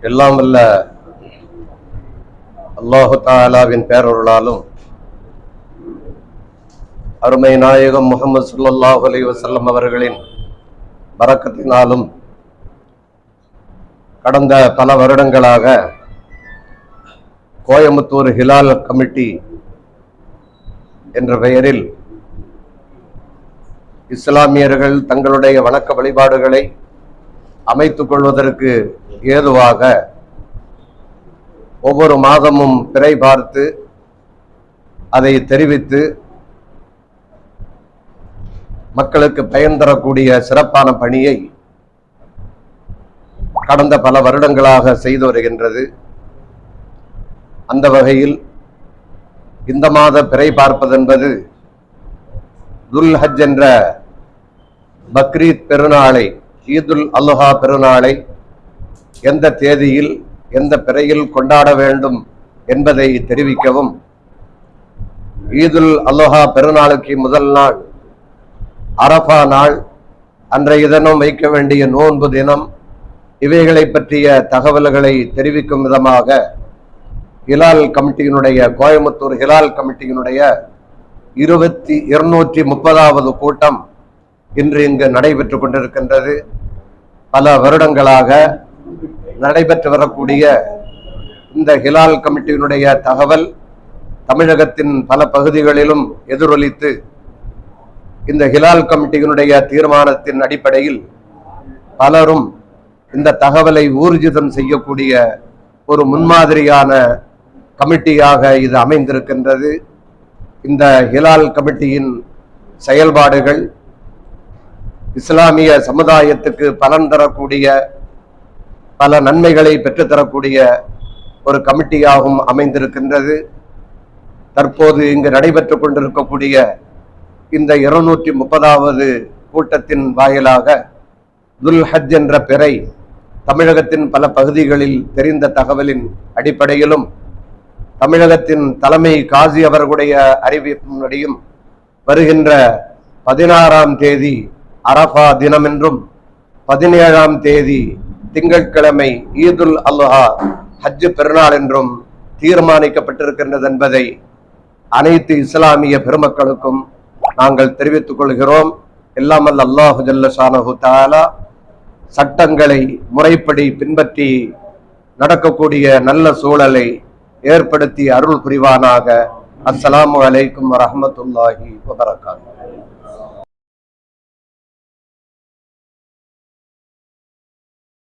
எல்லாம் வல்ல அல்லாஹு தஆலாவின் பேரருளாலும் அருமை நாயகம் முஹம்மது ஸல்லல்லாஹு அலைஹி வஸல்லம் அவர்களின் பரக்கத்தினாலும் கடந்த பல வருடங்களாக கோயம்புத்தூர் ஹிலால் கமிட்டி என்ற பெயரில் இஸ்லாமியர்கள் தங்களுடைய வணக்க வழிபாடுகளை அமைத்துக் கொள்வதற்கு ஏதுவாக ஒவ்வொரு மாதமும் பிறை பார்த்து அதை தெரிவித்து மக்களுக்கு பயன் தரக்கூடிய சிறப்பான பணியை கடந்த பல வருடங்களாக செய்து வருகின்றது. அந்த வகையில் இந்த மாத பிறை பார்ப்பது என்பது துல் ஹஜ் என்ற பக்ரீத் பெருநாளை, ஈதுல் அல்ஹா பெருநாளை எந்த தேதியில் எந்த பிறையில் கொண்டாட வேண்டும் என்பதை தெரிவிக்கவும், ஈதுல் அல்ஹா பெருநாளுக்கு முதல் நாள் அரஃபா நாள், அன்றைய தினம் வைக்க வேண்டிய நோன்பு தினம், இவைகளை பற்றிய தகவல்களை தெரிவிக்கும் விதமாக ஹிலால் கமிட்டியினுடைய, கோயம்புத்தூர் ஹிலால் கமிட்டியினுடைய 230வது கூட்டம் இன்று இங்கு நடைபெற்றுக் கொண்டிருக்கின்றது. பல வருடங்களாக நடைபெற்று வரக்கூடிய இந்த ஹிலால் கமிட்டியினுடைய தகவல் தமிழகத்தின் பல பகுதிகளிலும் எதிரொலித்து, இந்த ஹிலால் கமிட்டியினுடைய தீர்மானத்தின் அடிப்படையில் பலரும் இந்த தகவலை ஊர்ஜிதம் செய்யக்கூடிய ஒரு முன்மாதிரியான கமிட்டியாக இது அமைந்திருக்கின்றது. இந்த ஹிலால் கமிட்டியின் செயல்பாடுகள் இஸ்லாமிய சமுதாயத்துக்கு பலன் தரக்கூடிய, பல நன்மைகளை பெற்றுத்தரக்கூடிய ஒரு கமிட்டியாகவும் அமைந்திருக்கின்றது. தற்போது இங்கு நடைபெற்றுக் கொண்டிருக்கக்கூடிய இந்த 230வது கூட்டத்தின் வாயிலாக துல் ஹஜ் என்ற பிறை தமிழகத்தின் பல பகுதிகளில் தெரிந்த தகவலின் அடிப்படையிலும், தமிழகத்தின் தலைமை காசி அவர்களுடைய அறிவிப்பின்படியும் வருகின்ற 16ஆம் தேதி அரஃபா தினம் என்றும் 17ஆம் தேதி திங்கட்கிழமை ஈதுல் அல்ஹா ஹஜ் பெருநாள் என்றும் தீர்மானிக்கப்பட்டிருக்கின்றது என்பதை அனைத்து இஸ்லாமிய பெருமக்களுக்கும் நாங்கள் தெரிவித்துக் கொள்கிறோம். எல்லாம் வல்ல அல்லாஹு ஜல்ல ஷானஹு தஆலா சட்டங்களை முறைப்படி பின்பற்றி நடக்கக்கூடிய நல்ல சூழலை ஏற்படுத்தி அருள் புரிவானாக. அஸ்ஸலாமு அலைக்கும் வரஹ்மத்துல்லாஹி வபரகாத்துஹு.